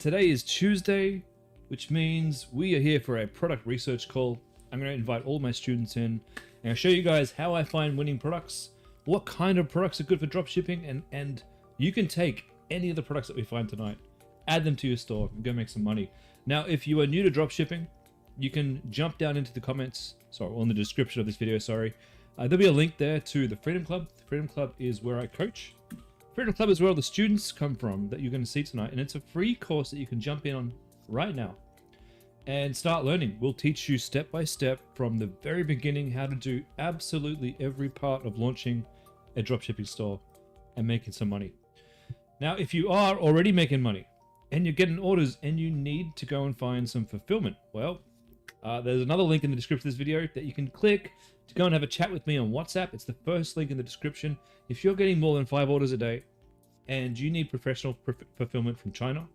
Today is Tuesday, which means we are here for a product research call. I'm going to invite all my students in and I'll show you guys how I find winning products, what kind of products are good for dropshipping, and you can take any of the products that we find tonight, add them to your store and go make some money. Now, if you are new to dropshipping, you can jump down into the comments, on the description of this video, there'll be a link there to the Freedom Club. The Freedom Club is where I coach. Freedom Club is where all the students come from that you're going to see tonight, and it's a free course that you can jump in on right now and start learning. We'll teach you step by step from the very beginning how to do absolutely every part of launching a dropshipping store and making some money. Now, if you are already making money and you're getting orders and you need to go and find some fulfillment, well, there's another link in the description of this video that you can click to go and have a chat with me on WhatsApp. It's the first link in the description. If you're getting more than 5 orders a day and you need professional fulfillment from China,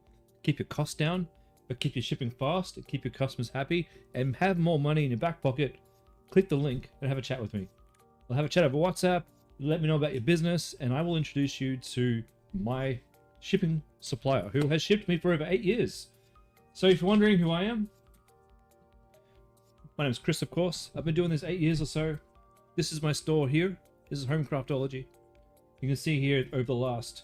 keep your costs down, but keep your shipping fast, and keep your customers happy, and have more money in your back pocket, click the link and have a chat with me. We'll have a chat over WhatsApp, let me know about your business, and I will introduce you to my shipping supplier who has shipped me for over 8 years. So if you're wondering who I am, my name is Chris, of course. I've been doing this 8 years or so. This is my store here. This is Homecraftology. You can see here over the last,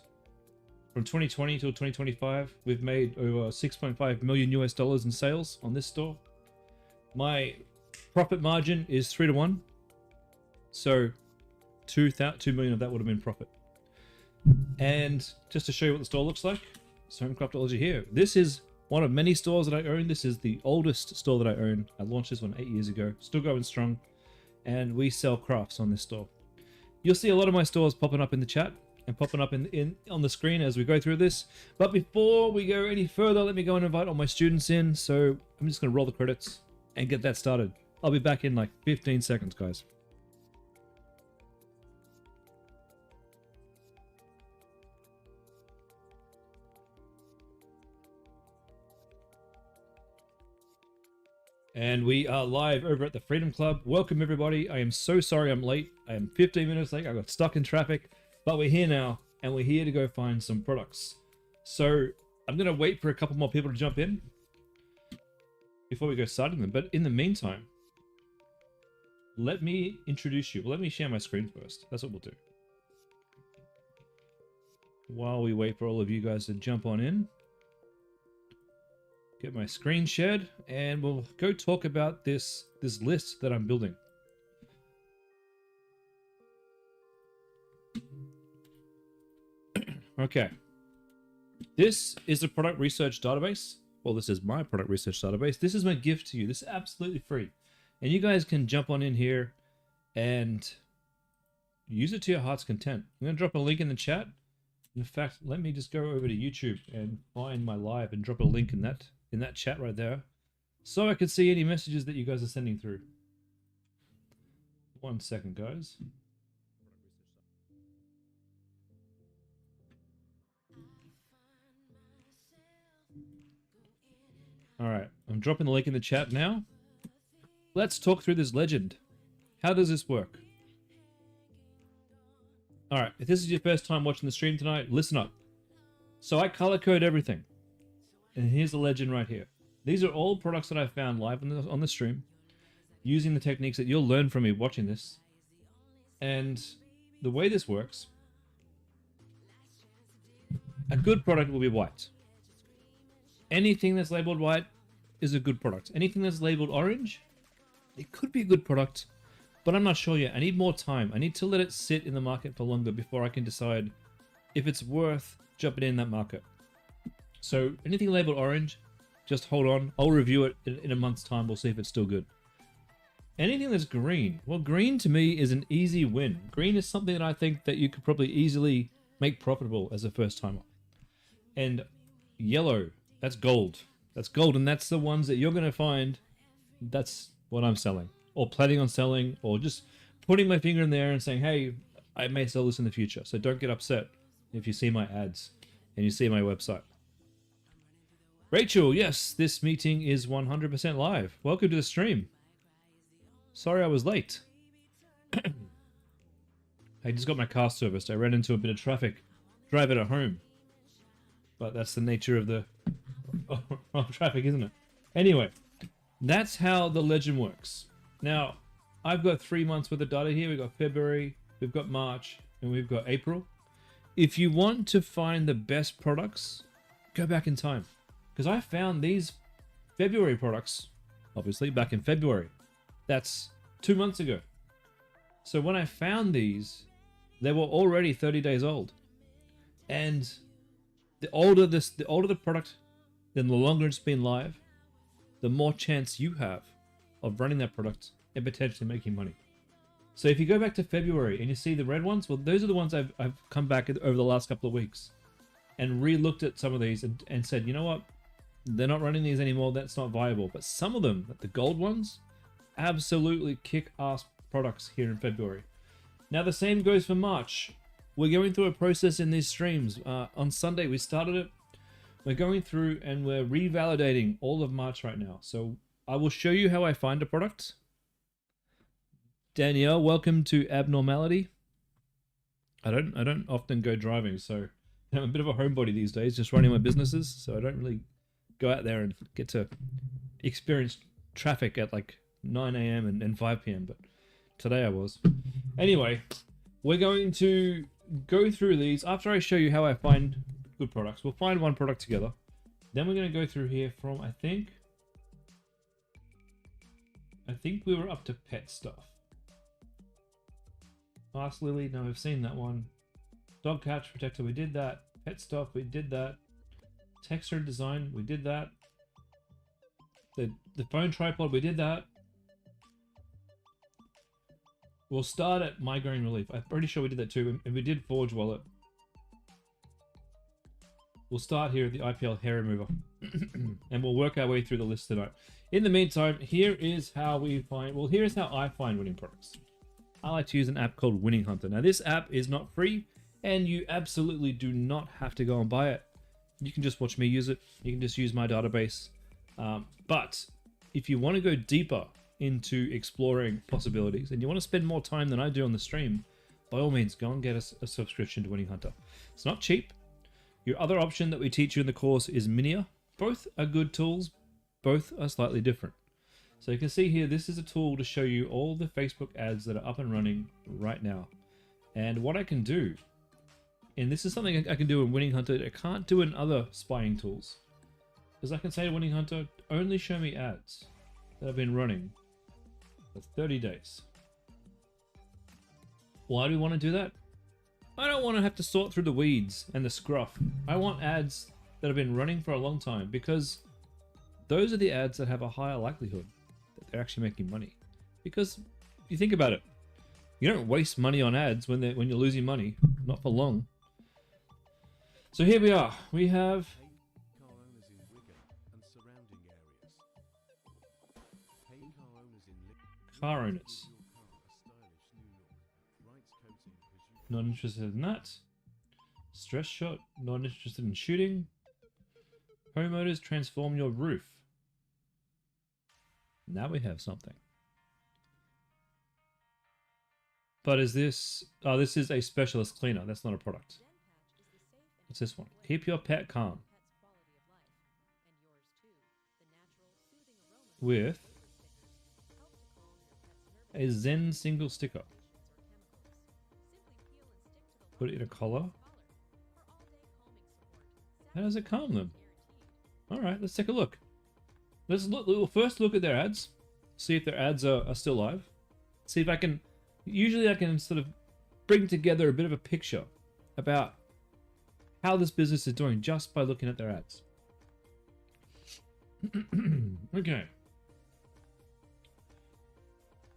from 2020 till 2025, we've made over 6.5 million US dollars in sales on this store. My profit margin is 3 to 1. So 2 million of that would have been profit. And just to show you what the store looks like, it's Homecraftology here. This is one of many stores that I own. This is the oldest store that I own. I launched this one 8 years ago. Still going strong. And we sell crafts on this store. You'll see a lot of my stores popping up in the chat and popping up on the screen as we go through this. But before we go any further, let me go and invite all my students in. So I'm just going to roll the credits and get that started. I'll be back in like 15 seconds, guys. And we are live over at the Freedom Club. Welcome, everybody. I am so sorry I'm late. I am 15 minutes late. I got stuck in traffic, but we're here now, and we're here to go find some products. So I'm going to wait for a couple more people to jump in before we go starting them. But in the meantime, let me introduce you. Well, let me share my screen first. That's what we'll do. While we wait for all of you guys to jump on in. Get my screen shared, and we'll go talk about this list that I'm building. Okay. This is a product research database. Well, this is my product research database. This is my gift to you. This is absolutely free. And you guys can jump on in here and use it to your heart's content. I'm going to drop a link in the chat. In fact, let me just go over to YouTube and find my live and drop a link in that chat right there, so I can see any messages that you guys are sending through. 1 second, guys. All right, I'm dropping the link in the chat now. Let's talk through this legend. How does this work? All right, if this is your first time watching the stream tonight, listen up. So I color code everything. And here's the legend right here. These are all products that I found live on the stream, using the techniques that you'll learn from me watching this. And the way this works, a good product will be white. Anything that's labeled white is a good product. Anything that's labeled orange, it could be a good product, but I'm not sure yet. I need more time. I need to let it sit in the market for longer before I can decide if it's worth jumping in that market. So anything labeled orange, just hold on. I'll review it in a month's time. We'll see if it's still good. Anything that's green. Well, green to me is an easy win. Green is something that I think that you could probably easily make profitable as a first timer. And yellow, that's gold. That's gold, and that's the ones that you're going to find. That's what I'm selling, or planning on selling, or just putting my finger in there and saying, hey, I may sell this in the future. So don't get upset if you see my ads and you see my website. Rachel, yes, this meeting is 100% live. Welcome to the stream. Sorry I was late. I just got my car serviced. I ran into a bit of traffic driving it home. But that's the nature of the of traffic, isn't it? Anyway, that's how the legend works. Now, I've got 3 months worth of data here. We've got February, we've got March, and we've got April. If you want to find the best products, go back in time. Because I found these February products, obviously, back in February. That's 2 months ago. So when I found these, they were already 30 days old. And the older the product, then the longer it's been live, the more chance you have of running that product and potentially making money. So if you go back to February and you see the red ones, well, those are the ones I've come back over the last couple of weeks and re-looked at some of these and said, you know what? They're not running these anymore. That's not viable. But some of them, the gold ones, absolutely kick-ass products here in February. Now the same goes for March. We're going through a process in these streams. On Sunday we started it. We're going through and we're revalidating all of March right now. So I will show you how I find a product. Danielle, welcome to Abnormality. I don't often go driving, so I'm a bit of a homebody these days, just running my businesses. So I don't really go out there and get to experience traffic at like 9 a.m. and 5 p.m. But today I was. Anyway, we're going to go through these. After I show you how I find good products, we'll find one product together. Then we're going to go through here from, I think we were up to pet stuff. Fast Lily, no, we've seen that one. Dog Catch Protector, we did that. Pet stuff, we did that. Texture design, we did that. The phone tripod, we did that. We'll start at migraine relief. I'm pretty sure we did that too, and we did Forge Wallet. We'll start here at the IPL hair remover, and we'll work our way through the list tonight. In the meantime, here's how I find winning products. I like to use an app called Winning Hunter. Now this app is not free, and you absolutely do not have to go and buy it. You can just watch me use it. You can just use my database. But if you want to go deeper into exploring possibilities and you want to spend more time than I do on the stream, by all means, go and get a subscription to Winning Hunter. It's not cheap. Your other option that we teach you in the course is Minia. Both are good tools. Both are slightly different. So you can see here, this is a tool to show you all the Facebook ads that are up and running right now. And what I can do, and this is something I can do in Winning Hunter, I can't do in other spying tools. Because I can say to Winning Hunter, only show me ads that have been running for 30 days. Why do we want to do that? I don't want to have to sort through the weeds and the scruff. I want ads that have been running for a long time, because those are the ads that have a higher likelihood that they're actually making money. Because if you think about it, you don't waste money on ads when you're losing money, not for long. So here we are. We have car owners. Not interested in that. Stress shot. Not interested in shooting. Homeowners, transform your roof. Now we have something. But is this... Oh, this is a specialist cleaner. That's not a product. What's this one? Keep your pet calm. With a Zen single sticker. Put it in a collar. How does it calm them? Alright, let's take a look. We'll first look at their ads. See if their ads are still live. See if I can... Usually I can sort of bring together a bit of a picture about how this business is doing just by looking at their ads. Okay.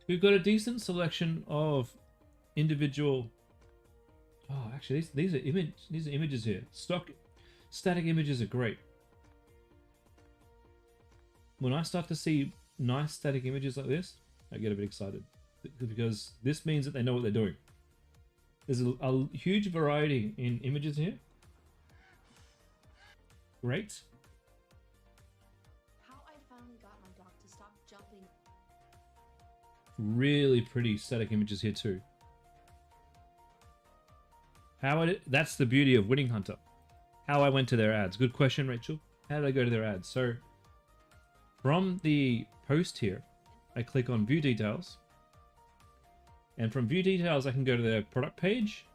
We've got a decent selection of individual... Oh, actually, these are images here. Static images are great. When I start to see nice static images like this, I get a bit excited, because this means that they know what they're doing. There's a huge variety in images here. Great. How I finally got my dog to stop jumping. Really pretty static images here too. That's the beauty of Winning Hunter. How I went to their ads. Good question, Rachel. How did I go to their ads? So from the post here, I click on view details. And from view details, I can go to their product page,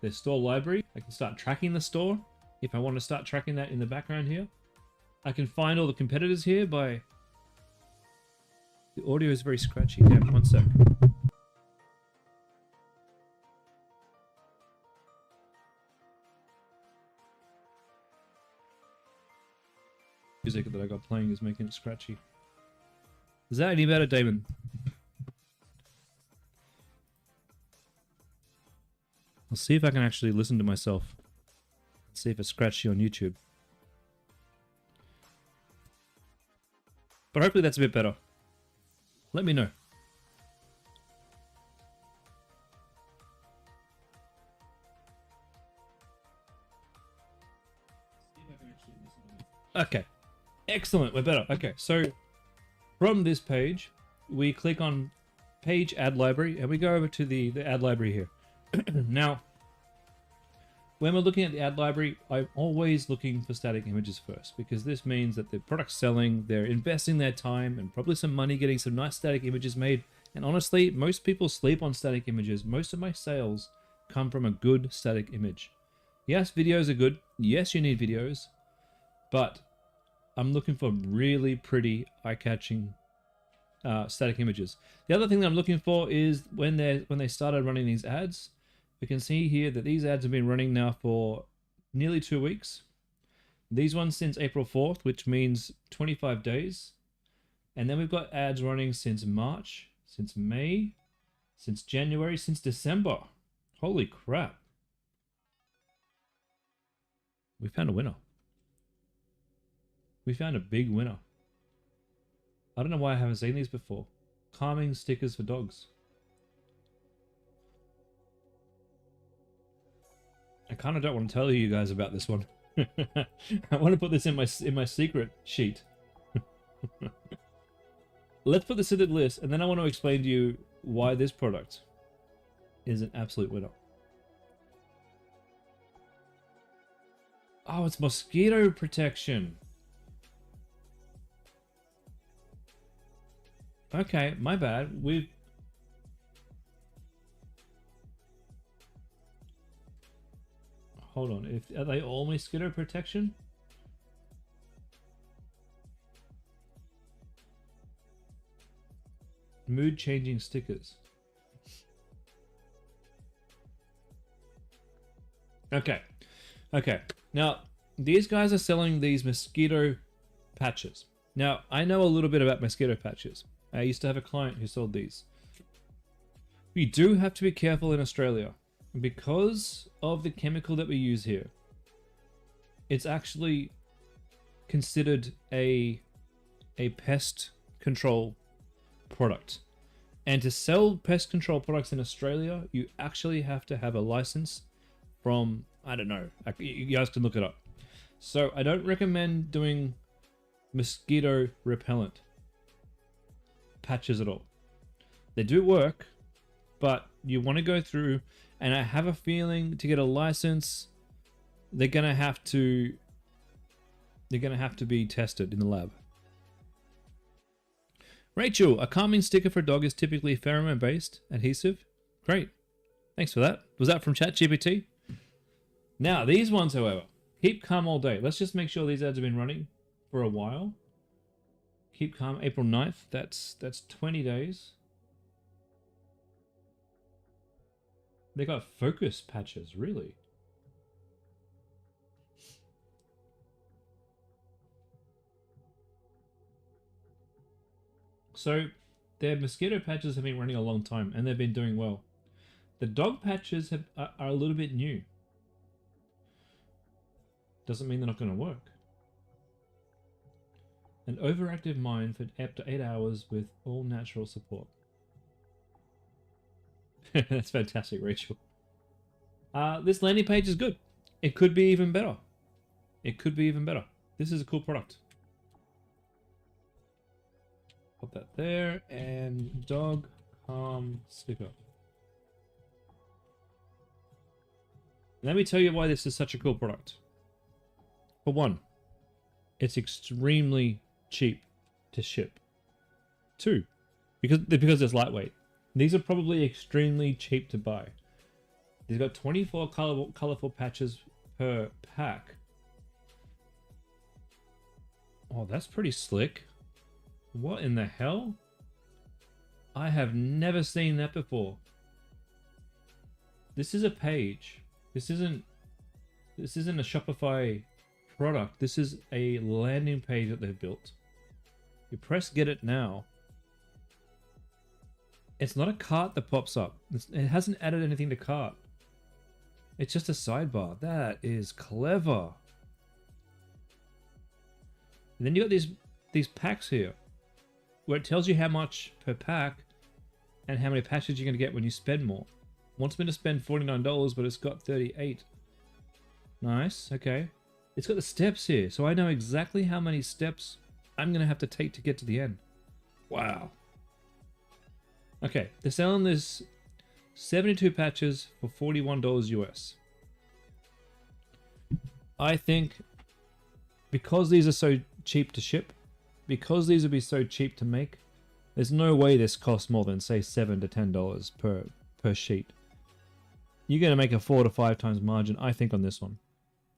their store library. I can start tracking the store if I want to start tracking that in the background here. I can find all the competitors here by... The audio is very scratchy. Yeah, one sec. Music that I got playing is making it scratchy. Is that any better, Damon? I'll see if I can actually listen to myself. See if it's scratchy on YouTube. But hopefully that's a bit better. Let me know. Okay. Excellent, we're better. Okay, so from this page, we click on page ad library and we go over to the ad library here. Now, when we're looking at the ad library, I'm always looking for static images first, because this means that the product's selling, they're investing their time and probably some money getting some nice static images made. And honestly, most people sleep on static images. Most of my sales come from a good static image. Yes, videos are good. Yes, you need videos, but I'm looking for really pretty, eye-catching static images. The other thing that I'm looking for is when they started running these ads. We can see here that these ads have been running now for nearly 2 weeks. These ones since April 4th, which means 25 days. And then we've got ads running since March, since May, since January, since December. Holy crap. We found a winner. We found a big winner. I don't know why I haven't seen these before. Calming stickers for dogs. I kind of don't want to tell you guys about this one. I want to put this in my secret sheet. Let's put this in the list, and then I want to explain to you why this product is an absolute winner. Oh, it's mosquito protection. Okay, my bad. Hold on. Are they all mosquito protection? Mood changing stickers. Okay. Okay. Now, these guys are selling these mosquito patches. Now, I know a little bit about mosquito patches. I used to have a client who sold these. We do have to be careful in Australia because of the chemical that we use here. It's actually considered a pest control product. And to sell pest control products in Australia, you actually have to have a license from, I don't know, you guys can look it up. So I don't recommend doing mosquito repellent patches at all. They do work, but you want to go through, and I have a feeling to get a license, they're gonna have to be tested in the lab. Rachel, a calming sticker for a dog is typically pheromone-based adhesive. Great, thanks for that. Was that from ChatGPT? Now these ones, however, keep calm all day. Let's just make sure these ads have been running for a while. Keep calm, April 9th. That's 20 days. They got focus patches, really. So their mosquito patches have been running a long time and they've been doing well. The dog patches are a little bit new. Doesn't mean they're not going to work. An overactive mind for up to 8 hours with all natural support. That's fantastic, Rachel. This landing page is good. It could be even better. It could be even better. This is a cool product. Put that there, and dog calm sticker. Let me tell you why this is such a cool product. For one, it's extremely cheap to ship. 2, because it's lightweight. These are probably extremely cheap to buy. They've got 24 colorful patches per pack. Oh, that's pretty slick. What in the hell? I have never seen that before. This is a page. This isn't a Shopify product. This is a landing page that they've built. You press get it now. It's not a cart that pops up. It hasn't added anything to cart. It's just a sidebar. That is clever. And then you got these packs here, where it tells you how much per pack and how many patches you're going to get when you spend more. Wants me to spend $49, but it's got 38. Nice, okay. It's got the steps here, so I know exactly how many steps I'm going to have to take to get to the end. Wow. Okay, they're selling this 72 patches for $41 US. I think because these are so cheap to ship, because these would be so cheap to make, there's no way this costs more than, say, $7 to $10 per sheet. You're going to make a 4 to 5 times margin, I think, on this one.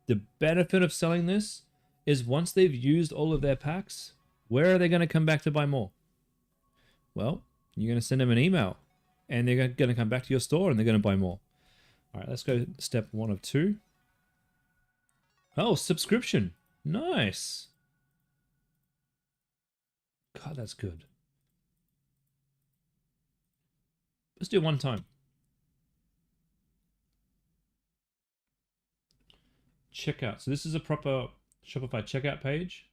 The benefit of selling this is once they've used all of their packs, where are they going to come back to buy more? Well, you're going to send them an email, and they're going to come back to your store, and they're going to buy more. All right, let's go step 1 of 2. Oh, subscription. Nice. God, that's good. Let's do it one time. Checkout. So this is a proper Shopify checkout page.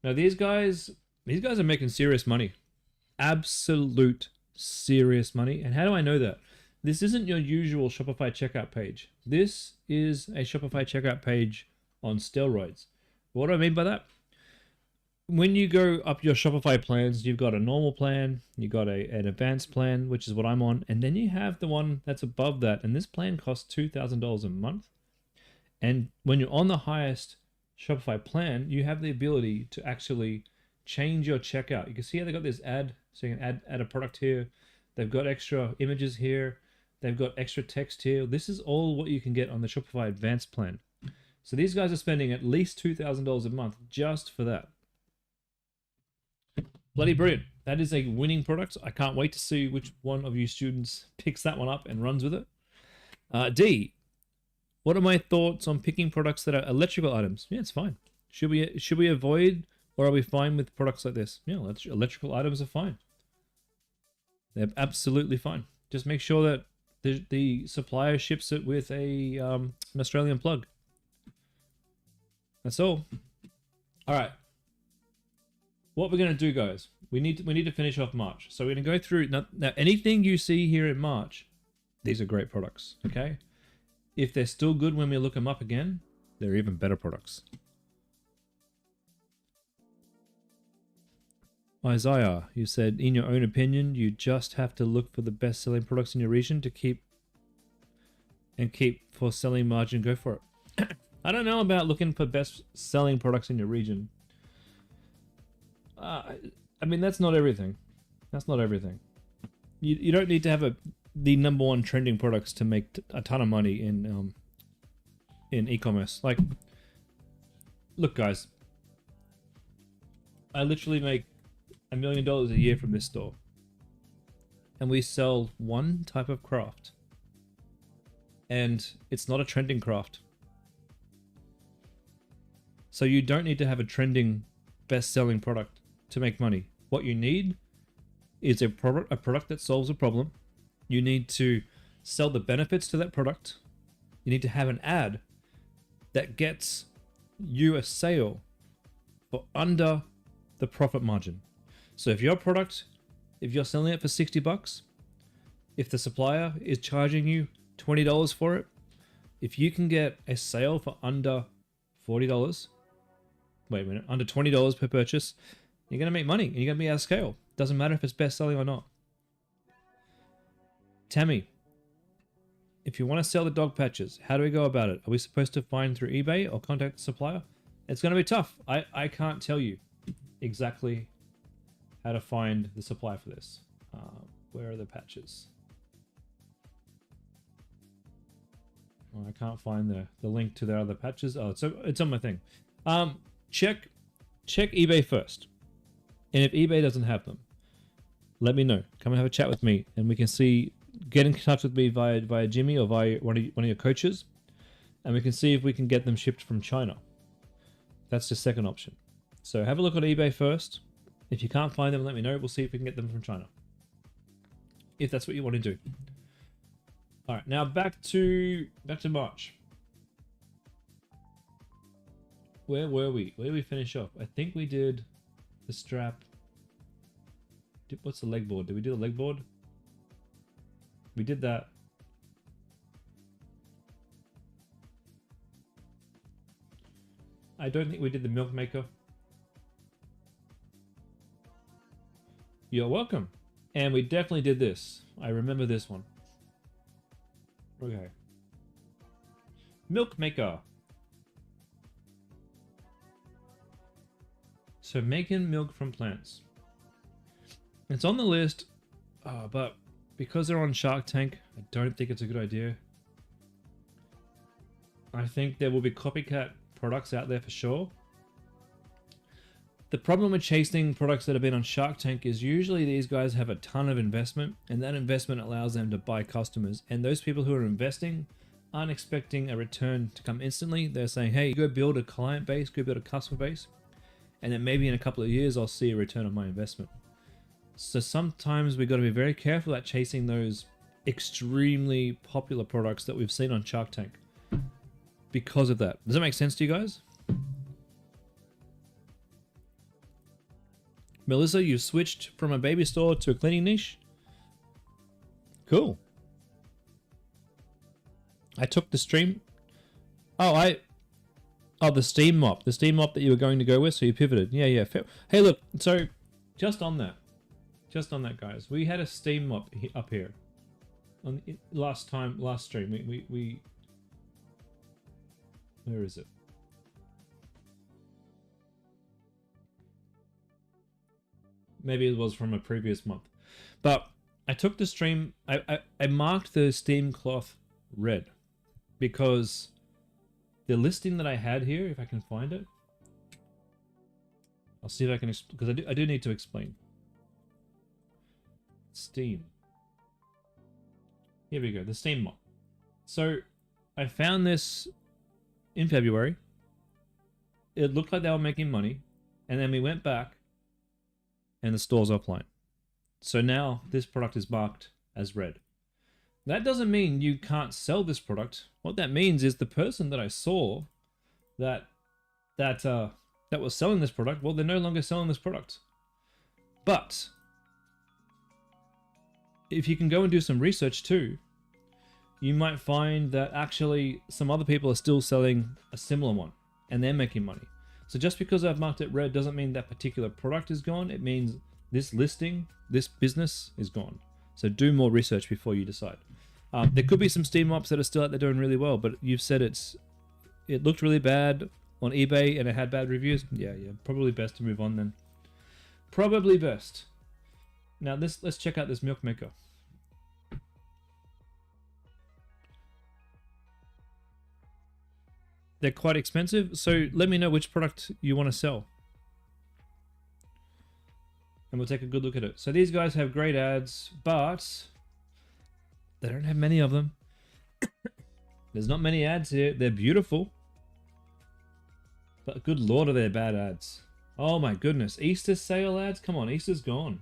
Now these guys are making serious money. Absolute serious money. And how do I know that? This isn't your usual Shopify checkout page. This is a Shopify checkout page on steroids. What do I mean by that? When you go up your Shopify plans, you've got a normal plan, you've got an advanced plan, which is what I'm on, and then you have the one that's above that, and this plan costs $2,000 a month. And when you're on the highest Shopify plan, you have the ability to actually change your checkout. You can see how they got this ad, so you can add a product here. They've got extra images here. They've got extra text here. This is all what you can get on the Shopify advanced plan. So these guys are spending at least $2,000 a month just for that. Bloody brilliant. That is a winning product. I can't wait to see which one of you students picks that one up and runs with it. D, what are my thoughts on picking products that are electrical items? Yeah, it's fine. Should we avoid, or are we fine with products like this? Yeah, electrical items are fine. They're absolutely fine. Just make sure that the supplier ships it with an Australian plug. That's all. All right. What we're going to do, guys, we need to finish off March. So we're going to go through now anything you see here in March. These are great products. Okay, if they're still good when we look them up again, they're even better products. Isaiah, you said, in your own opinion, you just have to look for the best-selling products in your region to keep for selling margin. Go for it. I don't know about looking for best-selling products in your region. I mean, that's not everything. That's not everything. You don't need to have the number one trending products to make a ton of money in e-commerce. Like, look, guys, I literally make $1 million a year from this store, and we sell one type of craft, and it's not a trending craft. So you don't need to have a trending best-selling product to make money. What you need is a product that solves a problem. You need to sell the benefits to that product. You need to have an ad that gets you a sale for under the profit margin. So if your product, if you're selling it for $60, if the supplier is charging you $20 for it, if you can get a sale for under $40, wait a minute, under $20 per purchase, you're going to make money and you're going to be out of scale. Doesn't matter if it's best selling or not. Tammy, if you want to sell the dog patches, how do we go about it? Are we supposed to find through eBay or contact the supplier? It's going to be tough. I can't tell you exactly how to find the supplier for this. Where are the patches? Oh, I can't find the link to their other patches. Oh, it's on my thing. Check eBay first. And if eBay doesn't have them, let me know. Come and have a chat with me, and we can see. Get in touch with me via Jimmy or via one of your coaches, and we can see if we can get them shipped from China. That's the second option. So have a look on eBay first. If you can't find them, let me know. We'll see if we can get them from China, if that's what you want to do. All right, now back to March. Where were we? Where did we finish off? I think we did the strap. What's the leg board? Did we do the leg board? We did that. I don't think we did the milk maker. You're welcome. And we definitely did this. I remember this one. Okay. Milk maker. So making milk from plants. It's on the list, but because they're on Shark Tank, I don't think it's a good idea. I think there will be copycat products out there for sure. The problem with chasing products that have been on Shark Tank is usually these guys have a ton of investment, and that investment allows them to buy customers. And those people who are investing aren't expecting a return to come instantly. They're saying, hey, go build a client base, go build a customer base, and then maybe in a couple of years I'll see a return on my investment. So sometimes we've got to be very careful at chasing those extremely popular products that we've seen on Shark Tank because of that. Does that make sense to you guys? Melissa, you switched from a baby store to a cleaning niche? Cool. I took the stream. Oh, the steam mop. The steam mop that you were going to go with, so you pivoted. Yeah. Hey, look. So, just on that, guys. We had a steam mop up here. On last stream. We where is it? Maybe it was from a previous month. But I took the stream. I marked the steam cloth red because the listing that I had here, if I can find it, I'll see if I can, because I do need to explain. Steam. Here we go, the steam mop. So I found this in February. It looked like they were making money, and then we went back and the store's offline. So now this product is marked as red. That doesn't mean you can't sell this product. What that means is the person that I saw that was selling this product, well, they're no longer selling this product. But if you can go and do some research too, you might find that actually some other people are still selling a similar one and they're making money. So just because I've marked it red doesn't mean that particular product is gone. It means this listing, this business is gone. So do more research before you decide. There could be some steam mops that are still out there doing really well, but you've said it looked really bad on eBay and it had bad reviews. Yeah, probably best to move on then. Probably best. Now let's check out this milk maker. They're quite expensive, so let me know which product you want to sell. And we'll take a good look at it. So these guys have great ads, but they don't have many of them. There's not many ads here. They're beautiful. But good lord, are they bad ads. Oh my goodness. Easter sale ads? Come on, Easter's gone.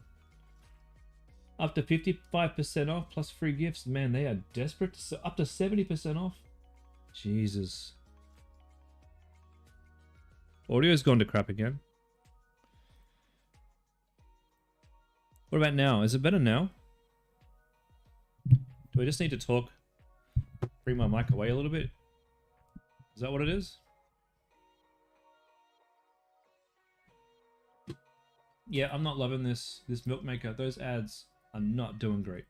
Up to 55% off plus free gifts. Man, they are desperate. Up to 70% off. Jesus. Audio's gone to crap again. What about now? Is it better now? Do I just need to talk? Bring my mic away a little bit? Is that what it is? Yeah, I'm not loving this milk maker. Those ads are not doing great.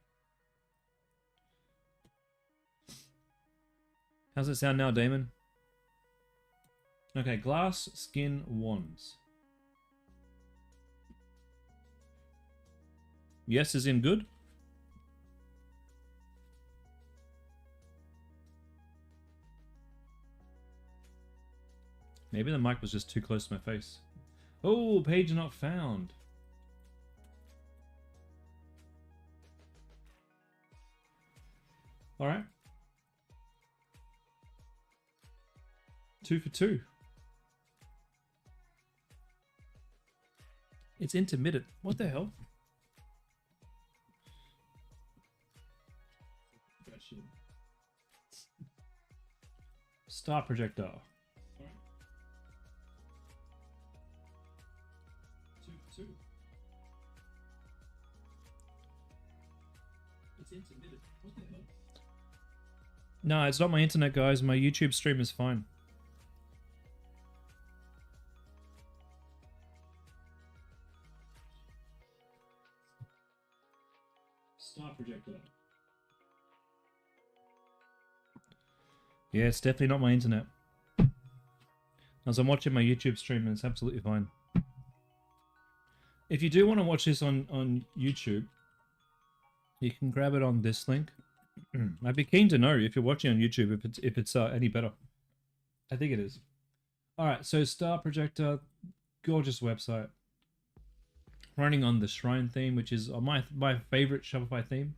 How's it sound now, Damon? Okay, glass skin wands. Yes is in good. Maybe the mic was just too close to my face. Oh, page not found. All right. 2 for 2. It's intermittent. What the hell? Star projectile. 2 for 2. It's intermittent. What the hell? No, it's not my internet, guys. My YouTube stream is fine. Star projector. Yeah, it's definitely not my internet. As I'm watching my YouTube stream, and it's absolutely fine. If you do want to watch this on YouTube, you can grab it on this link. I'd be keen to know if you're watching on YouTube if it's any better. I think it is. All right, so Star Projector, gorgeous website, running on the Shrine theme, which is my favorite Shopify theme.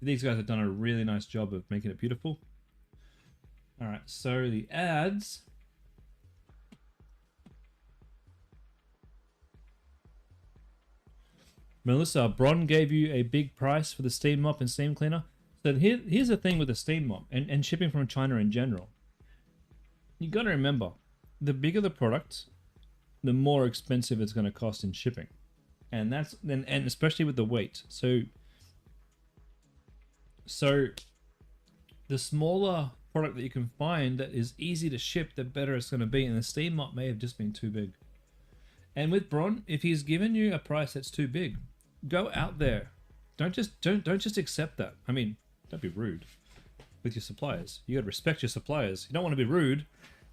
These guys have done a really nice job of making it beautiful. All right, so the ads. Melissa, Bron gave you a big price for the steam mop and steam cleaner. So here's the thing with the steam mop and shipping from China in general. You got to remember, the bigger the product, the more expensive it's going to cost in shipping, and especially with the weight. So the smaller product that you can find that is easy to ship, the better it's going to be. And the steam mop may have just been too big. And with Bron, if he's given you a price that's too big, go out there. Don't just accept that. I mean, don't be rude with your suppliers. You got to respect your suppliers. You don't want to be rude,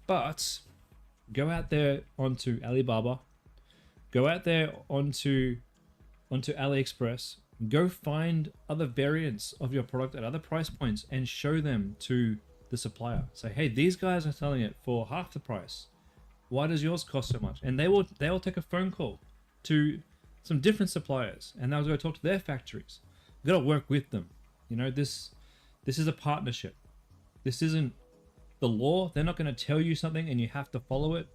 but go out there onto Alibaba. Go out there onto AliExpress. Go find other variants of your product at other price points and show them to the supplier. Say, hey, these guys are selling it for half the price. Why does yours cost so much? And they will take a phone call to some different suppliers, and they'll go talk to their factories. You got to work with them. You know, this is a partnership. This isn't the law. They're not going to tell you something and you have to follow it.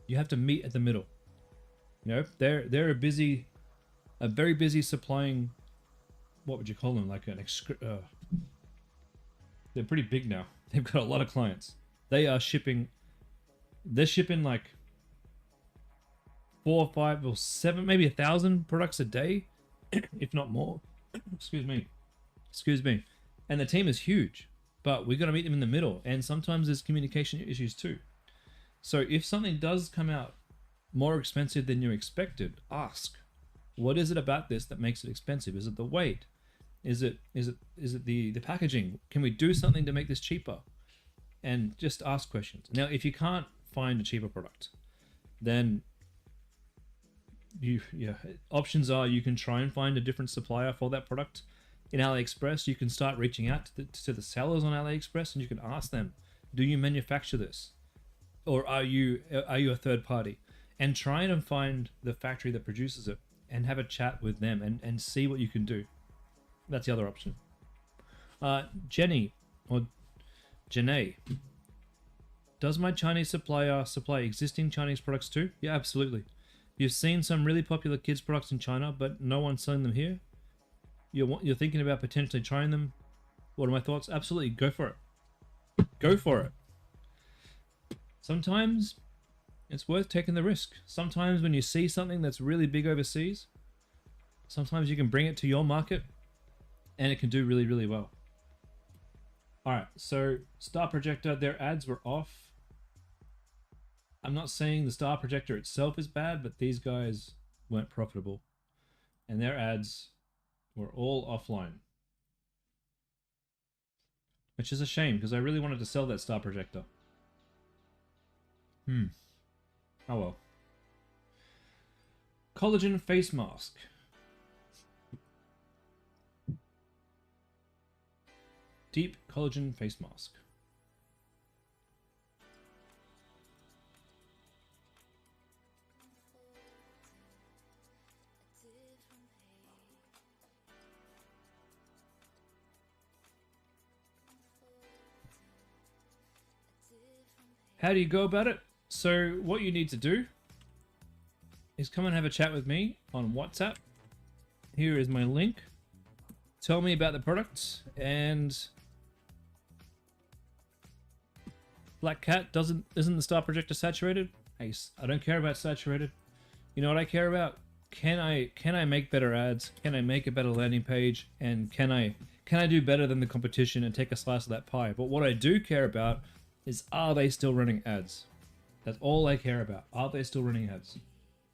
You have to meet at the middle. You know, they're a very busy supplying. What would you call them? Like they're pretty big now. They've got a lot of clients. They are shipping. They're shipping like 4 or 5 or 7, maybe 1,000 products a day, if not more. Excuse me. And the team is huge, but we got to meet them in the middle. And sometimes there's communication issues too. So if something does come out more expensive than you expected, ask, what is it about this that makes it expensive? Is it the weight? Is it the packaging? Can we do something to make this cheaper? And just ask questions. Now, if you can't find a cheaper product, then options are you can try and find a different supplier for that product. In AliExpress, you can start reaching out to the sellers on AliExpress, and you can ask them, do you manufacture this, or are you a third party? And try and find the factory that produces it and have a chat with them and see what you can do. That's the other option. Jenny or Janae, does my Chinese supplier supply existing Chinese products too? Yeah, absolutely. You've seen some really popular kids products in China, but no one's selling them here. You're thinking about potentially trying them. What are my thoughts? Absolutely, go for it. Go for it. Sometimes it's worth taking the risk. Sometimes when you see something that's really big overseas, sometimes you can bring it to your market and it can do really, really well. All right, so Star Projector, their ads were off. I'm not saying the Star Projector itself is bad, but these guys weren't profitable. And their ads were all offline. which is a shame because I really wanted to sell that star projector. Oh well. Collagen face mask. Deep collagen face mask. How do you go about it? So what you need to do is come and have a chat with me on WhatsApp. Here is my link. Tell me about the product. And Black Cat isn't the star projector saturated? Hey, I don't care about saturated. You know what I care about? Can I make better ads? Can I make a better landing page? And can I do better than the competition and take a slice of that pie? But what I do care about is, are they still running ads? That's all I care about. Are they still running ads?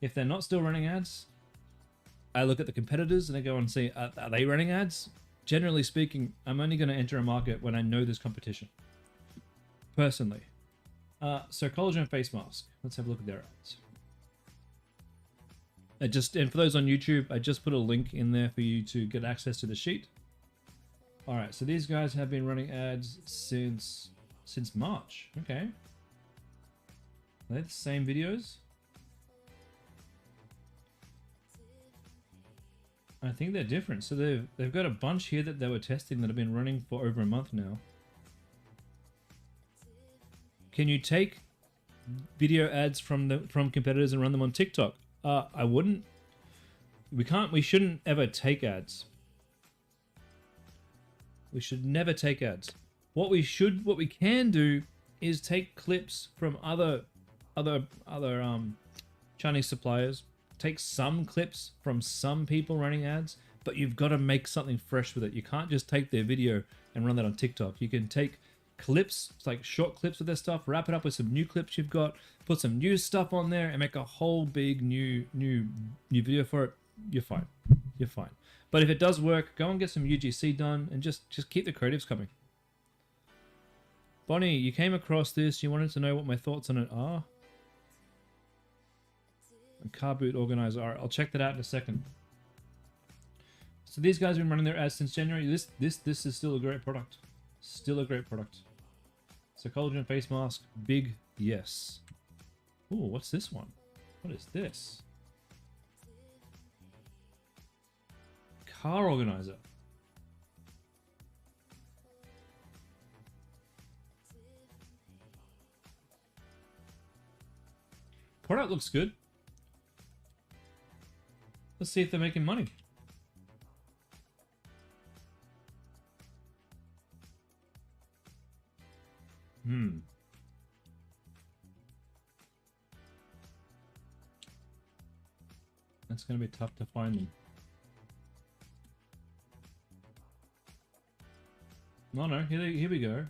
If they're not still running ads, I look at the competitors and I go and see, are they running ads? Generally speaking, I'm only going to enter a market when I know there's competition. Personally. So collagen face mask. Let's have a look at their ads. And for those on YouTube, I just put a link in there for you to get access to the sheet. All right, so these guys have been running ads since March. Okay. Are they the same videos? I think they're different. So they've got a bunch here that they were testing that have been running for over a month now. Can you take video ads from competitors and run them on TikTok? I wouldn't. We shouldn't ever take ads. We should never take ads. What we can do is take clips from other Chinese suppliers, take some clips from some people running ads, but you've got to make something fresh with it. You can't just take their video and run that on TikTok. You can take clips, like short clips of their stuff, wrap it up with some new clips you've got, put some new stuff on there, and make a whole big new video for it. You're fine. You're fine. But if it does work, go and get some UGC done and just keep the creatives coming. Bonnie, you came across this. You wanted to know what my thoughts on it are. And car boot organizer. All right, I'll check that out in a second. So these guys have been running their ads since January. This is still a great product. Still a great product. So collagen face mask, big yes. Ooh, what's this one? What is this? Car organizer. Product looks good. Let's see if they're making money. That's going to be tough to find them. No, here we go.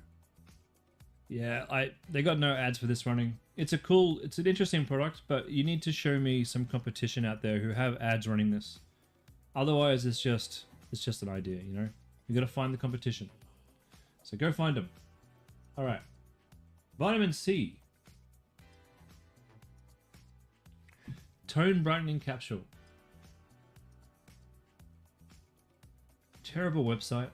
Yeah, they got no ads for this running. It's an interesting product, but you need to show me some competition out there who have ads running this. Otherwise, it's just an idea, you know? You got to find the competition. So go find them. All right. Vitamin C. Tone brightening capsule. Terrible website.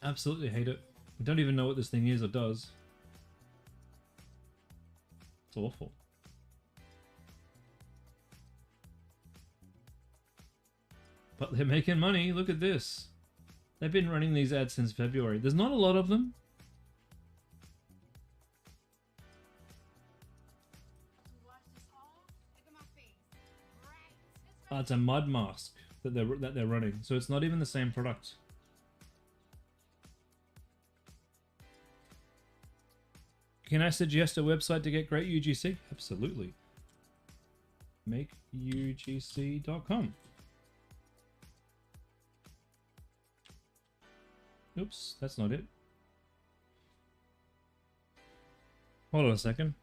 Absolutely hate it. I don't even know what this thing is or does. It's awful. But they're making money. Look at this. They've been running these ads since February. There's not a lot of them. Oh, it's a mud mask that they're running. So it's not even the same product. Can I suggest a website to get great UGC? Absolutely. MakeUGC.com. Oops, that's not it. Hold on a second.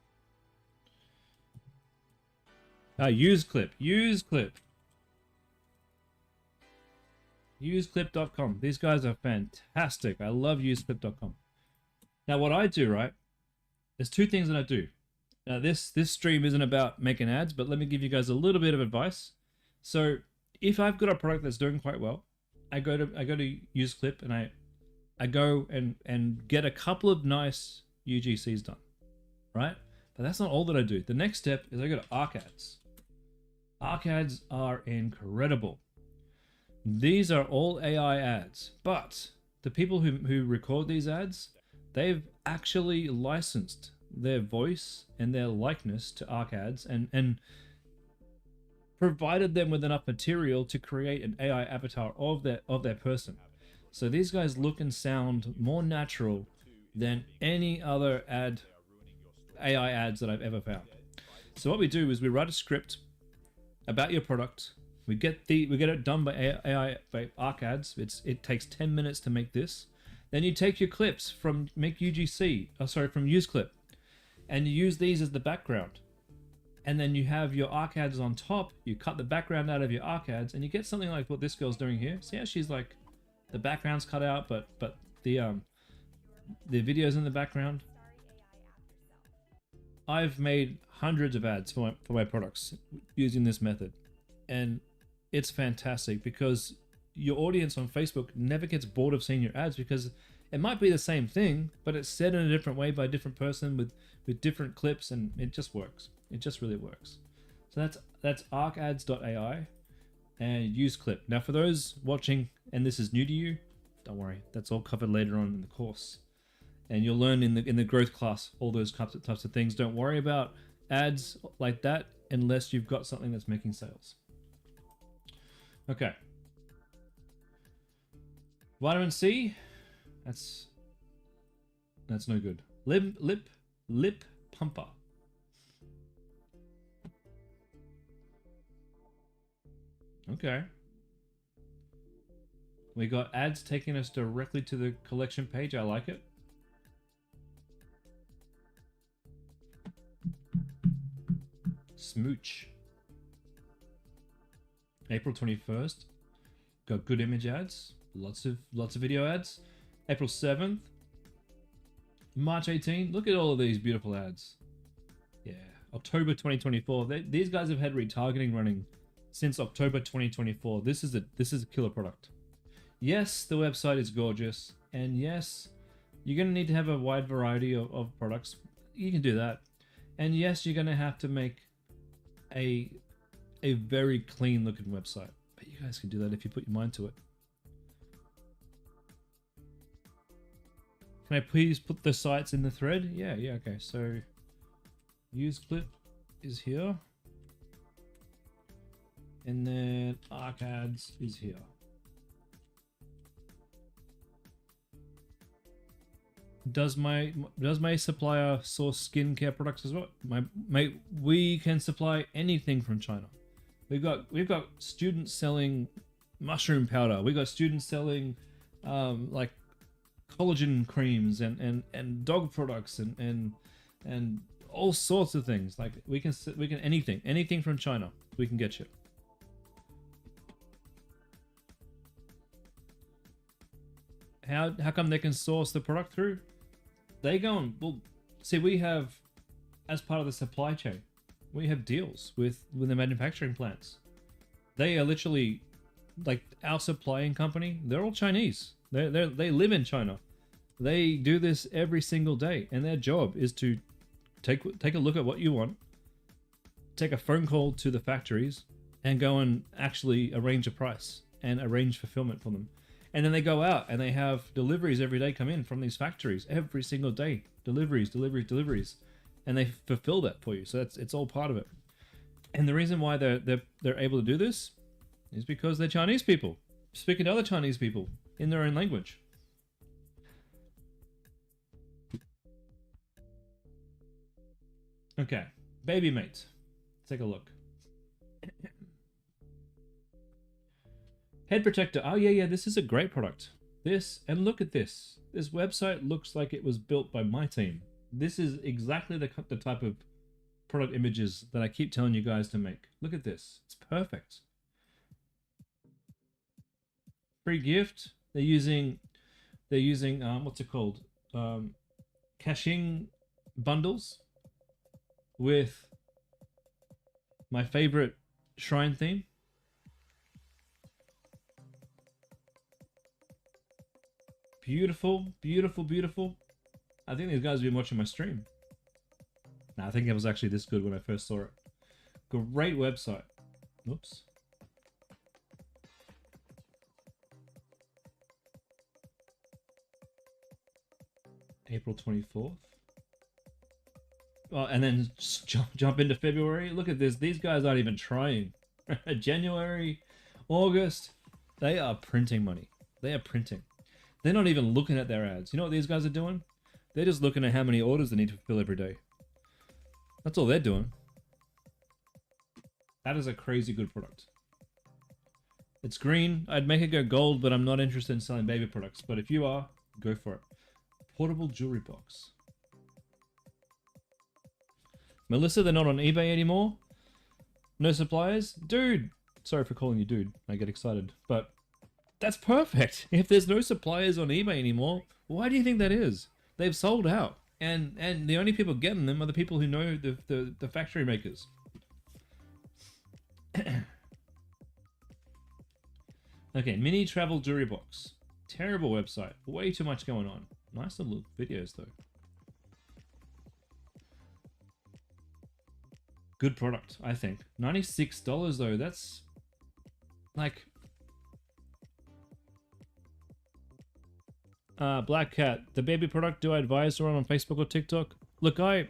UseClip. UseClip.com. These guys are fantastic. I love UseClip.com. Now, what I do, right? There's two things that I do. Now, this stream isn't about making ads, but let me give you guys a little bit of advice. So, if I've got a product that's doing quite well, I go to use clip and I go and get a couple of nice UGCs done, right? But that's not all that I do. The next step is I go to Arc Ads. Arc Ads are incredible. These are all AI ads, but the people who record these ads, they've actually licensed their voice and their likeness to Arc Ads and provided them with enough material to create an AI avatar of their person. So these guys look and sound more natural than any other AI ads that I've ever found. So what we do is we write a script about your product. We get it done by AI by Arc Ads. It takes 10 minutes to make this. Then you take your clips from from UseClip, and you use these as the background. And then you have your Arc Ads on top. You cut the background out of your Arc Ads, and you get something like what this girl's doing here. See how she's like, the background's cut out, but the video's in the background. I've made hundreds of ads for my products using this method, and it's fantastic because your audience on Facebook never gets bored of seeing your ads, because it might be the same thing, but it's said in a different way by a different person with different clips, and it just works. It just really works. So that's arcads.ai and UseClip. Now, for those watching and this is new to you, don't worry, that's all covered later on in the course, and you'll learn in the growth class all those types of things. Don't worry about ads like that unless you've got something that's making sales. Okay. Vitamin C, that's no good. Lip pumper. Okay. We got ads taking us directly to the collection page. I like it. Smooch. April 21st. Got good image ads. Lots of video ads. April 7th. March 18th. Look at all of these beautiful ads. Yeah. October 2024. These guys have had retargeting running since October 2024. This is a killer product. Yes, the website is gorgeous, and yes, you're going to need to have a wide variety of products. You can do that. And yes, you're going to have to make a very clean looking website. But you guys can do that if you put your mind to it. Can I please put the sites in the thread? Yeah, okay. So UseClip is here. And then Arc Ads is here. Does my supplier source skincare products as well? We can supply anything from China. We've got students selling mushroom powder. We've got students selling like collagen creams and dog products and all sorts of things. Like we can anything from China we can get you. How come they can source the product through? They go and, well, see, we have, as part of the supply chain, we have deals with the manufacturing plants. They are literally, like, our supplying company, they're all Chinese. They live in China. They do this every single day, and their job is to take a look at what you want, take a phone call to the factories, and go and actually arrange a price and arrange fulfillment for them. And then they go out and they have deliveries every day come in from these factories every single day. Deliveries. And they fulfill that for you. So it's all part of it. And the reason why they're able to do this is because they're Chinese people speaking to other Chinese people in their own language. Okay, Baby Mate. Let's take a look. Head protector. Oh yeah, this is a great product. This, and look at this. This website looks like it was built by my team. This is exactly the type of product images that I keep telling you guys to make. Look at this. It's perfect. Free gift. They're using what's it called? caching bundles with my favorite shrine theme. Beautiful, beautiful, beautiful. I think these guys have been watching my stream. Nah, I think it was actually this good when I first saw it. Great website. Oops. April 24th. Oh, and then jump into February. Look at this. These guys aren't even trying. January, August. They are printing money. They are printing. They're not even looking at their ads. You know what these guys are doing? They're just looking at how many orders they need to fulfill every day. That's all they're doing. That is a crazy good product. It's green. I'd make it go gold, but I'm not interested in selling baby products. But if you are, go for it. Portable jewelry box. Melissa, they're not on eBay anymore. No suppliers? Dude! Sorry for calling you dude. I get excited. But that's perfect. If there's no suppliers on eBay anymore, why do you think that is? They've sold out. And the only people getting them are the people who know the factory makers. Okay, mini travel jewelry box. Terrible website. Way too much going on. Nice little videos though. Good product, I think. $96 though, that's like Black Cat, the baby product, do I advise to run on Facebook or TikTok? Look, I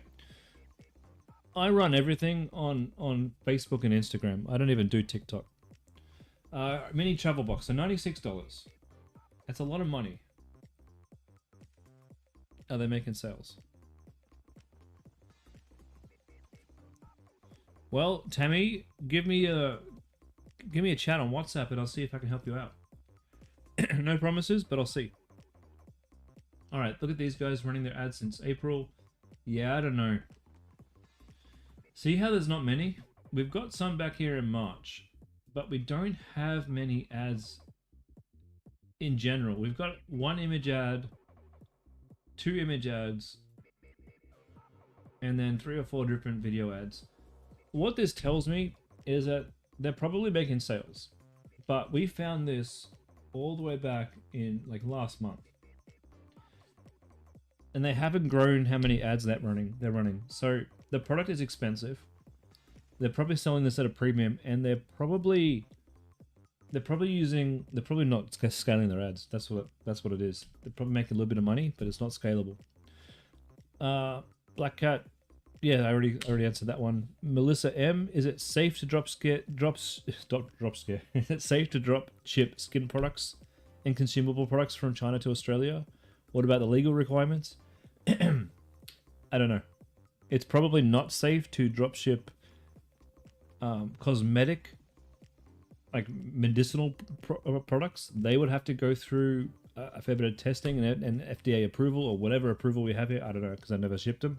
run everything on Facebook and Instagram. I don't even do TikTok. Mini travel box, so $96. That's a lot of money. Are they making sales? Well, Tammy, give me a chat on WhatsApp and I'll see if I can help you out. No promises, but I'll see. All right, look at these guys running their ads since April. Yeah, I don't know. See how there's not many? We've got some back here in March, but we don't have many ads in general. We've got one image ad, 2 image ads, and then 3 or 4 different video ads. What this tells me is that they're probably making sales, but we found this all the way back in like last month. And they haven't grown how many ads they're running. So the product is expensive. They're probably selling this at a premium, and they're probably not scaling their ads. That's what it is. They're probably making a little bit of money, but it's not scalable. Black Cat, yeah, I already answered that one. Melissa M, is it safe to drop scare? Is it safe to drop ship skin products and consumable products from China to Australia? What about the legal requirements? I don't know. It's probably not safe to drop ship cosmetic, like medicinal products. They would have to go through a fair bit of testing and FDA approval or whatever approval we have here. I don't know because I've never shipped them.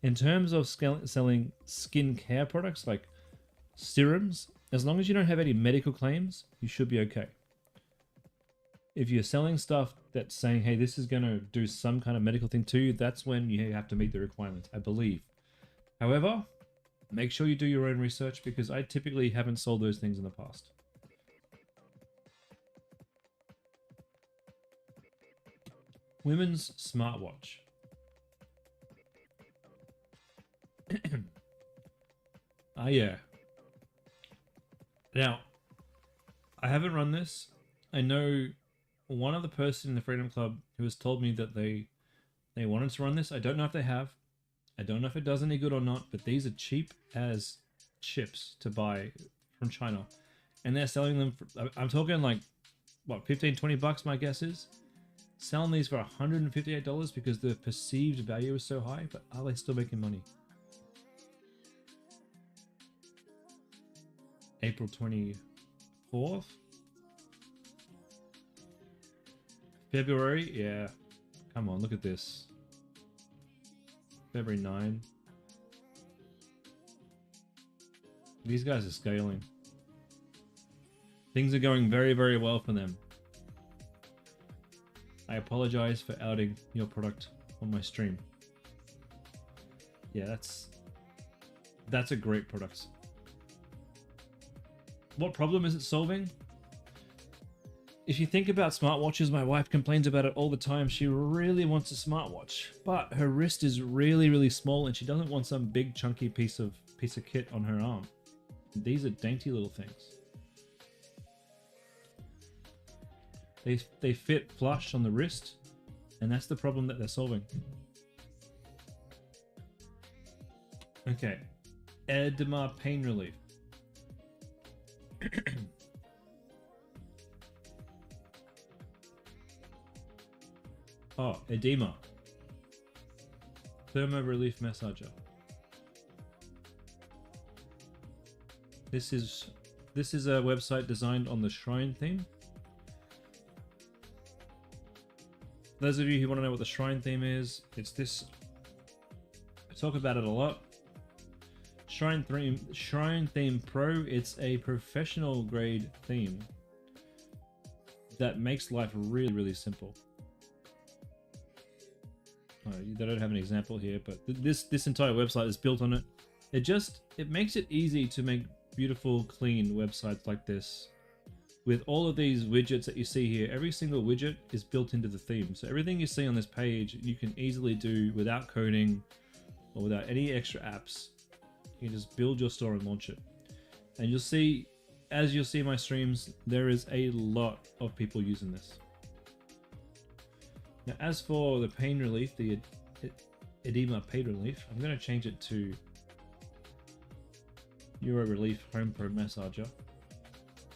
In terms of selling skincare products like serums, as long as you don't have any medical claims, you should be okay. If you're selling stuff that's saying, hey, this is going to do some kind of medical thing to you, that's when you have to meet the requirements, I believe. However, make sure you do your own research because I typically haven't sold those things in the past. Women's smartwatch. Yeah. Now, I haven't run this. I know one other person in the Freedom Club who has told me that they wanted to run this. I don't know if they have. I don't know if it does any good or not, but these are cheap as chips to buy from China. And they're selling them for, I'm talking like, what, 15, 20 bucks my guess is? Selling these for $158 because the perceived value is so high, but are they still making money? April 24th? February? Yeah. Come on, look at this. February 9. These guys are scaling. Things are going very, very well for them. I apologize for outing your product. on my stream. Yeah, that's a great product. What problem is it solving? If you think about smartwatches, my wife complains about it all the time. She really wants a smartwatch, but her wrist is really, really small and she doesn't want some big chunky piece of kit on her arm. These are dainty little things. They fit flush on the wrist, and that's the problem that they're solving. Okay, edema pain relief. Oh, edema. Thermo relief massager. This is a website designed on the Shrine theme. Those of you who want to know what the Shrine theme is, it's this. I talk about it a lot. Shrine theme Pro. It's a professional grade theme that makes life really, really simple. They don't have an example here, but this entire website is built on it. It makes it easy to make beautiful, clean websites like this. With all of these widgets that you see here, every single widget is built into the theme. So everything you see on this page, you can easily do without coding or without any extra apps. You can just build your store and launch it. And you'll see, as you'll see in my streams, there is a lot of people using this. Now, as for the pain relief, the edema pain relief, I'm going to change it to Euro Relief Home Pro Massager,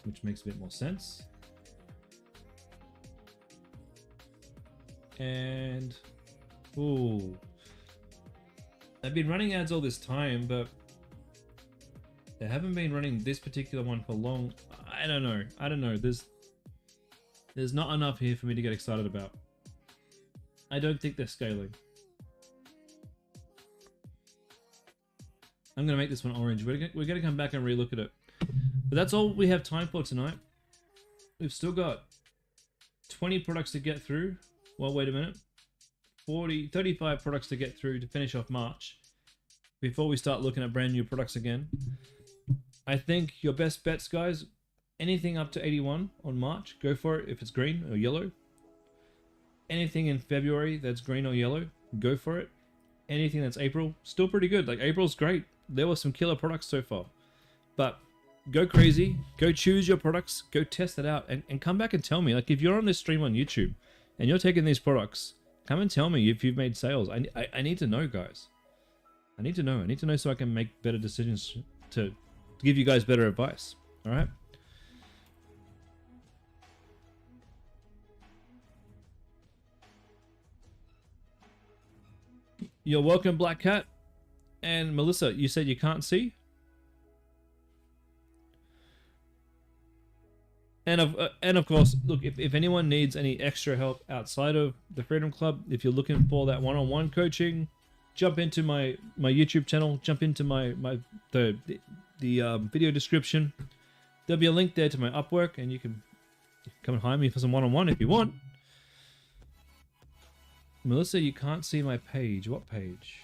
which makes a bit more sense. And, ooh, I've been running ads all this time, but they haven't been running this particular one for long. I don't know. There's not enough here for me to get excited about. I don't think they're scaling. I'm gonna make this one orange. We're gonna come back and relook at it. But that's all we have time for tonight. We've still got 20 products to get through. Well, wait a minute. 35 products to get through to finish off March before we start looking at brand new products again. I think your best bets, guys, anything up to 81 on March, go for it if it's green or yellow. Anything in February that's green or yellow, go for it. Anything that's April, still pretty good. Like, April's great. There were some killer products so far. But go crazy, go choose your products, go test it out, and come back and tell me. Like, if you're on this stream on YouTube and you're taking these products, come and tell me if you've made sales. I need to know, guys. I need to know so I can make better decisions to give you guys better advice. All right? You're welcome, Black Cat. And Melissa, you said you can't see? And of course, look, if anyone needs any extra help outside of the Freedom Club, if you're looking for that one-on-one coaching, jump into my YouTube channel, jump into the video description. There'll be a link there to my Upwork, and you can come and hire me for some one-on-one if you want. Melissa, you can't see my page. What page?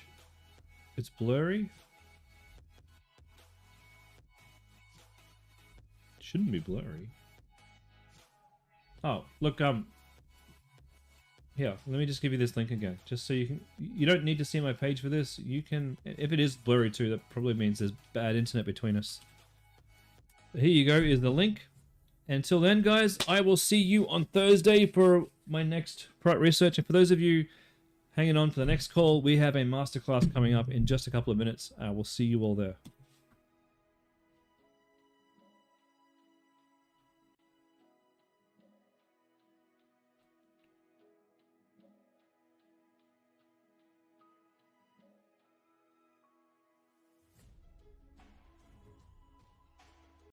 It's blurry? It shouldn't be blurry. Oh, look, here, let me just give you this link again, just so you don't need to see my page for this. You can, if it is blurry too, that probably means there's bad internet between us. But here you go, is the link. Until then, guys, I will see you on Thursday for my next product research. And for those of you hanging on for the next call, we have a masterclass coming up in just a couple of minutes. We'll see you all there.